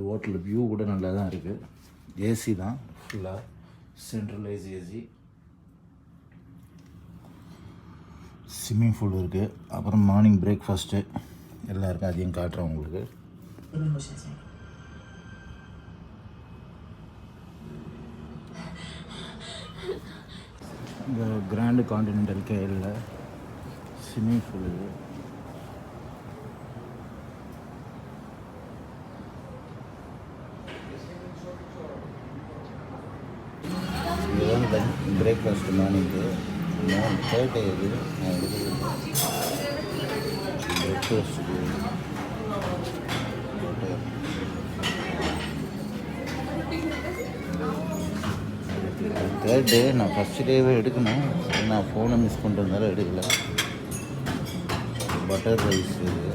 Hotel view கூட நல்லா தான் இருக்குது. ஏசி தான் ஃபுல்லாக, சென்ட்ரலைஸ் ஏசி. ஸ்விம்மிங் பூல் இருக்குது. அப்புறம் மார்னிங் பிரேக்ஃபாஸ்ட்டு எல்லாம் இருக்குது. அதையும் காட்டுறேன் உங்களுக்கு. இந்த கிராண்டு கான்டினென்டல் கேஎல்ல ஸ்விம்மிங் பூல் இது. இதுதான் பிரேக்ஃபாஸ்ட் மார்னிங்கு. தேர்ட் டே இது நான் எடுக்கிறது பிரேக்ஃபாஸ்ட்டுக்கு. தேர்ட் டே நான் ஃபஸ்ட் டேவே எடுக்கணும். நான் ஃபோனை மிஸ் பண்ணிட்டு இருந்தாலும் எடுக்கல. பட்டர் ரைஸ் இது.